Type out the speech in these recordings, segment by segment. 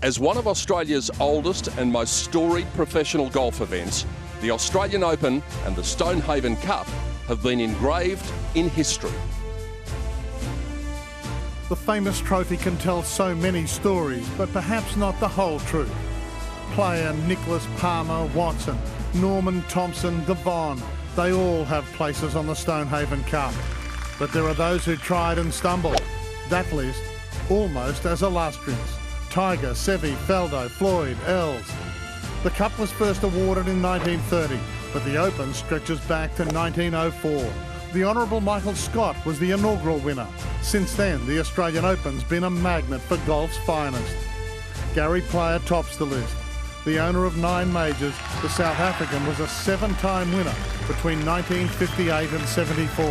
As one of Australia's oldest and most storied professional golf events, the Australian Open and the Stonehaven Cup have been engraved in history. The famous trophy can tell so many stories, but perhaps not the whole truth. Player Nicholas Palmer Watson, Norman Thompson, Devon, they all have places on the Stonehaven Cup. But there are those who tried and stumbled. That list, almost as illustrious. Tiger, Seve, Faldo, Floyd, Els. The Cup was first awarded in 1930, but the Open stretches back to 1904. The Honourable Michael Scott was the inaugural winner. Since then, the Australian Open's been a magnet for golf's finest. Gary Player tops the list. The owner of 9 majors, the South African was a 7-time winner between 1958 and 74.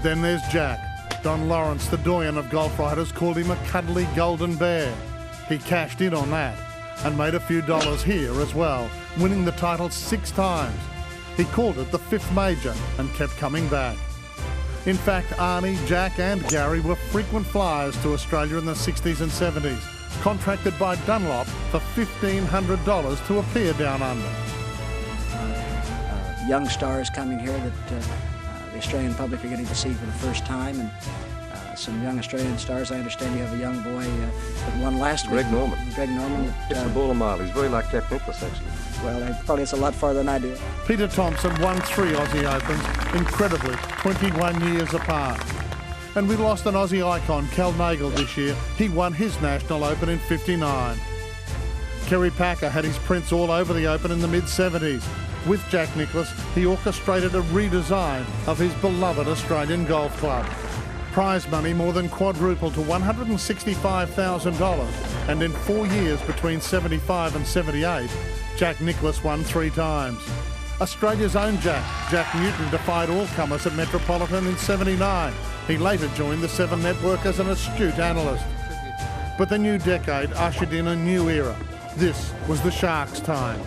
Then there's Jack. Don Lawrence, the doyen of golf writers, called him a cuddly golden bear. He cashed in on that and made a few dollars here as well, winning the title 6 times. He called it the 5th major and kept coming back. In fact, Arnie, Jack and Gary were frequent flyers to Australia in the 60s and 70s, contracted by Dunlop for $1,500 to appear down under. Young stars coming here that the Australian public are getting to see for the first time, and some young Australian stars. I understand you have a young boy that won last week. Greg Norman. Greg Norman. It's the ball a mile. He's very like Jack Nicklaus, actually. Well, probably it's a lot farther than I do. Peter Thompson won 3 Aussie Opens, incredibly, 21 years apart. And we lost an Aussie icon, Cal Nagle, this year. He won his National Open in '59. Kerry Packer had his prints all over the Open in the mid-70s. With Jack Nicklaus, he orchestrated a redesign of his beloved Australian Golf Club. Prize money more than quadrupled to $165,000, and in 4 years between 75 and 78, Jack Nicklaus won 3 times. Australia's own Jack Newton, defied all comers at Metropolitan in '79. He later joined the 7 Network as an astute analyst. But the new decade ushered in a new era. This was the Sharks' time.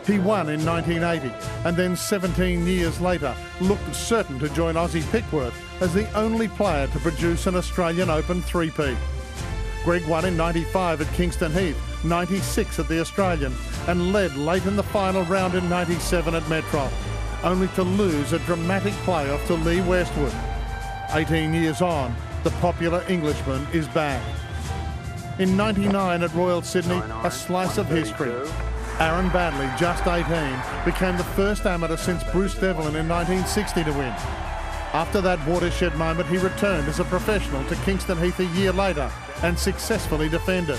He won in 1980, and then 17 years later looked certain to join Aussie Pickworth as the only player to produce an Australian Open three-peat. Greg won in '95 at Kingston Heath, '96 at the Australian, and led late in the final round in '97 at Metro, only to lose a dramatic playoff to Lee Westwood. 18 years on, the popular Englishman is back. In '99 at Royal Sydney, a slice of history. Aaron Baddeley, just 18, became the first amateur since Bruce Devlin in 1960 to win. After that watershed moment, he returned as a professional to Kingston Heath a year later and successfully defended.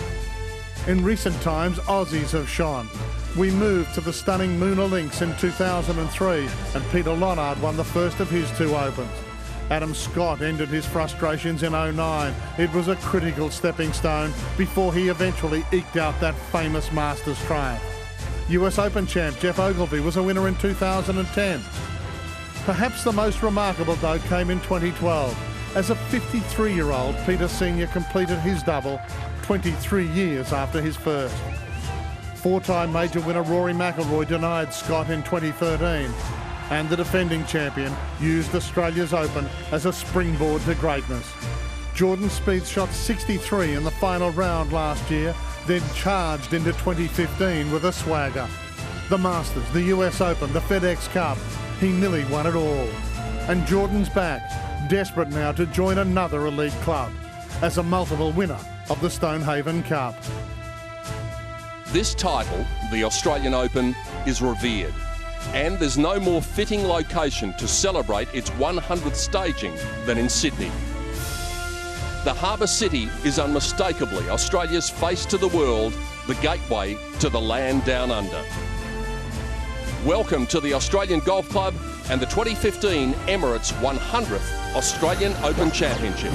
In recent times, Aussies have shone. We moved to the stunning Moona Links in 2003, and Peter Lonard won the first of his 2 Opens. Adam Scott ended his frustrations in '09. It was a critical stepping stone before he eventually eked out that famous Masters triumph. US Open champ Jeff Ogilvy was a winner in 2010. Perhaps the most remarkable, though, came in 2012. As a 53-year-old, Peter Sr. completed his double 23 years after his first. 4-time major winner Rory McIlroy denied Scott in 2013. And the defending champion used Australia's Open as a springboard to greatness. Jordan Spieth shot 63 in the final round last year, then charged into 2015 with a swagger. The Masters, the US Open, the FedEx Cup, he nearly won it all. And Jordan's back, desperate now to join another elite club as a multiple winner of the Stonehaven Cup. This title, the Australian Open, is revered. And there's no more fitting location to celebrate its 100th staging than in Sydney. The Harbour City is unmistakably Australia's face to the world, the gateway to the land down under. Welcome to the Australian Golf Club and the 2015 Emirates 100th Australian Open Championship.